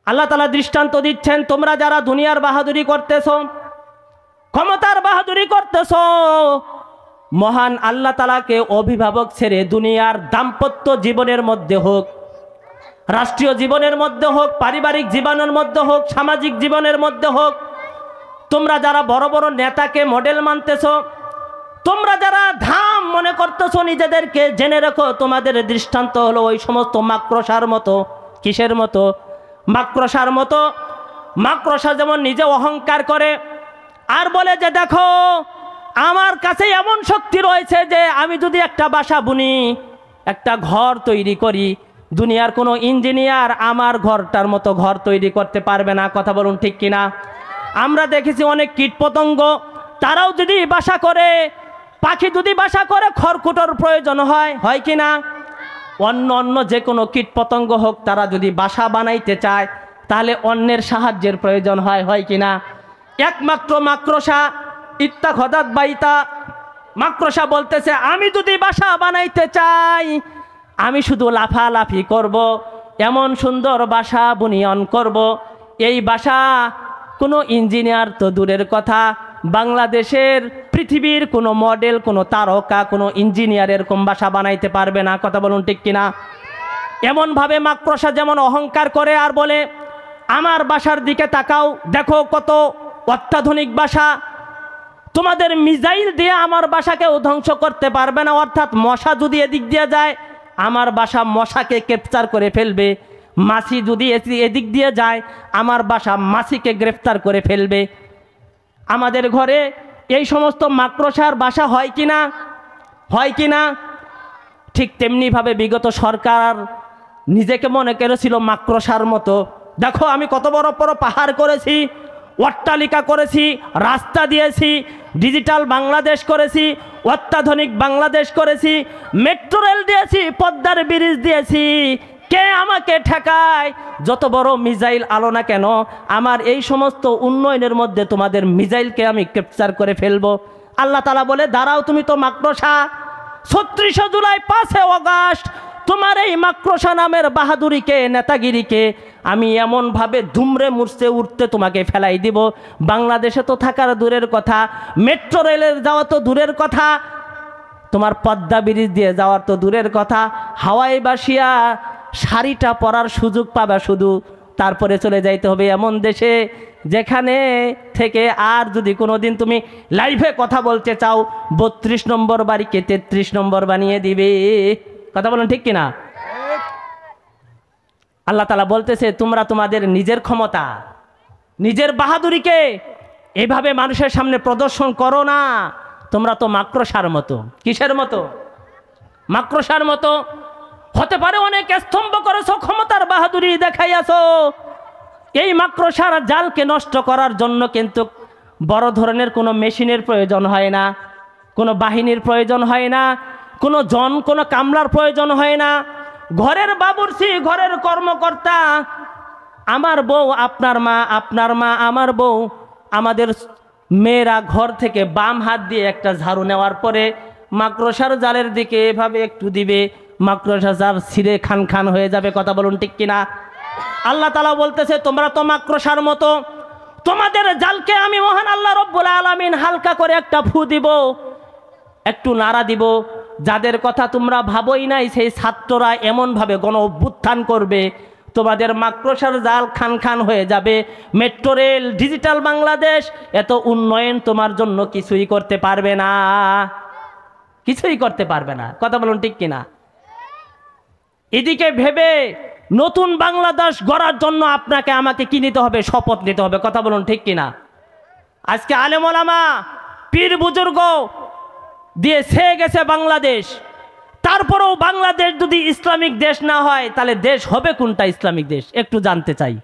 আল্লাহ তাআলা দৃষ্টান্ত দিচ্ছেন, তোমরা যারা দুনিয়ার বাহাদুরি করতেছো, ক্ষমতার বাহাদুরি করতেছো, মহান আল্লাহ তাআলাকে অভিভাবক ছেড়ে দুনিয়ার দাম্পত্য জীবনের মধ্যে হোক, রাষ্ট্রীয় জীবনের মধ্যে হোক, পারিবারিক জীবনের মধ্যে হোক, সামাজিক জীবনের মধ্যে হোক, তোমরা যারা বড় বড় নেতাকে মডেল মানতেছো, তোমরা যারা ধাম মনে করতেছো নিজেদেরকে, জেনে রেখো তোমাদের দৃষ্টান্ত হলো ওই সমস্ত মাকড়সার মতো। কিসের মতো? মাকড়সার মতো। মাকড়সা যেমন নিজে অহংকার করে আর বলে যে দেখো আমার কাছে এমন শক্তি রয়েছে যে আমি যদি একটা বাসা বুনি, একটা ঘর তৈরি করি, দুনিয়ার কোনো ইঞ্জিনিয়ার আমার ঘরটার মতো ঘর তৈরি করতে পারবে না। কথা বলুন ঠিক কিনা? আমরা দেখেছি অনেক কীটপতঙ্গ, তারাও যদি বাসা করে, পাখি যদি বাসা করে, খড়কুটোর প্রয়োজন হয় কি না? অন্য যে কোনো কীটপতঙ্গ হোক, তারা যদি বাসা বানাইতে চায় তাহলে অন্যের সাহায্যের প্রয়োজন হয় কি না? একমাত্র মাকড়সা ইত্তাখাযাত বাইতা, মাকড়সা বলতেছে আমি যদি বাসা বানাইতে চাই, আমি শুধু লাফালাফি করব, এমন সুন্দর বাসা বুনিয়ন করব, এই বাসা কোনো ইঞ্জিনিয়ার তো দূরের কথা, বাংলাদেশের পৃথিবীর কোনো মডেল, কোনো তারকা, কোনো ইঞ্জিনিয়ার এরকম বাসা বানাইতে পারবে না। কথা বলুন ঠিক কিনা? এমনভাবে মাকড়সা যেমন অহংকার করে আর বলে আমার বাসার দিকে তাকাও, দেখো কত অত্যাধুনিক বাসা, তোমাদের মিসাইল দিয়ে আমার বাসাকেও ধ্বংস করতে পারবে না। অর্থাৎ মশা যদি এদিক দিয়ে যায়, আমার বাসা মশাকে ক্যাপচার করে ফেলবে, মাছি যদি এদিক দিয়ে যায়, আমার বাসা মাছিকে গ্রেফতার করে ফেলবে। আমাদের ঘরে এই সমস্ত মাকড়সার বাসা হয় কি না? হয় কি না? ঠিক তেমনিভাবে বিগত সরকার নিজেকে মনে করেছিল মাকড়সার মতো। দেখো আমি কত বড় বড় পাহাড় করেছি, অট্টালিকা করেছি, রাস্তা দিয়েছি, ডিজিটাল বাংলাদেশ করেছি, অত্যাধুনিক বাংলাদেশ করেছি, মেট্রো রেল দিয়েছি, পদ্মার ব্রিজ দিয়েছি, কে আমাকে ঠেকায়? যত বড় মিসাইল আলো না কেন, আমার এই সমস্ত উন্নয়নের মধ্যে তোমাদের মিসাইলকে আমি ক্যাপচার করে ফেলবো। আল্লাহ তাআলা বলে দাঁড়াও, তুমি তো মাকড়সা। ৩৬ জুলাই, ৫ আগস্ট তোমার এই মাকড়সা নামের বাহাদুরিকে, নেতাগিরিকে আমি এমনভাবে দুমড়ে মুড়তে উঠতে তোমাকে ফেলাই দিব। বাংলাদেশে তো থাকার দূরের কথা, মেট্রো রেলের যাওয়া তো দূরের কথা, তোমার পদ্মা ব্রিজ দিয়ে যাওয়ার তো দূরের কথা, হাওয়ায় বাসিয়া শাড়িটা পরার সুযোগ পাবা শুধু, তারপরে চলে যাইতে হবে এমন দেশে যেখানে থেকে আর যদি কোনো দিন তুমি লাইভে কথা বলতে চাও, ৩২ নম্বর বাড়িকে ৩৩ নম্বর বানিয়ে দিবে। কথা বলেন ঠিক কিনা? আল্লাহ তাআলা বলতেছে তোমরা তোমাদের নিজের ক্ষমতা, নিজের বাহাদুরিকে এভাবে মানুষের সামনে প্রদর্শন করো না। তোমরা তো মাকড়সার মতো। কিসের মতো? মাকড়সার মতো। হতে পারে অনেক স্তম্ভ করেছো, ক্ষমতার বাহাদুরি দেখাইয়াছো, এই মাকড়সার জালকে নষ্ট করার জন্য কিন্তু বড় ধরনের কোনো মেশিনের প্রয়োজন হয় না, কোনো বাহিনীর প্রয়োজন হয় না, কোনো কামলার প্রয়োজন হয় না। ঘরের বাবুর্চি, ঘরের কর্মকর্তা, আমার বউ, আপনার মা, আপনার মা, আমার বউ, আমাদের মেয়েরা ঘর থেকে বাম হাত দিয়ে একটা ঝাড়ু নেওয়ার পরে মাকড়সার জালের দিকে এভাবে একটু দিবে, মাকড়সা জাল ছিঁড়ে খান খান হয়ে যাবে। কথা বলুন ঠিক কিনা? আল্লাহ তাআলা বলতেছে তোমরা তো মাকড়সার মতো, তোমাদের জালকে আমি মহান আল্লাহ রব্বুল আলামিন হালকা করে একটা ফু দিব, একটু নাড়া দিব। যাদের কথা তোমরা ভাবোই নাই সেই ছাত্ররা এমনভাবে গণ অভ্যুত্থান করবে, তোমাদের মাকড়সার জাল খান খান হয়ে যাবে। মেট্রো রেল, ডিজিটাল বাংলাদেশ, এত উন্নয়ন তোমার জন্য কিছুই করতে পারবে না, কিছুই করতে পারবে না। কথা বলুন ঠিক কিনা? এদিকে ভেবে নতুন বাংলাদেশ গড়ার জন্য আপনাকে আমাকে কি নিতে হবে? শপথ নিতে হবে। কথা বলুন ঠিক কিনা? আজকে আলেম ওলামা, পীর বুজুর্গ দিয়ে ছেয়ে গেছে বাংলাদেশ, তারপরেও বাংলাদেশ যদি ইসলামিক দেশ না হয় তাহলে দেশ হবে কোনটা ইসলামিক দেশ? একটু জানতে চাই।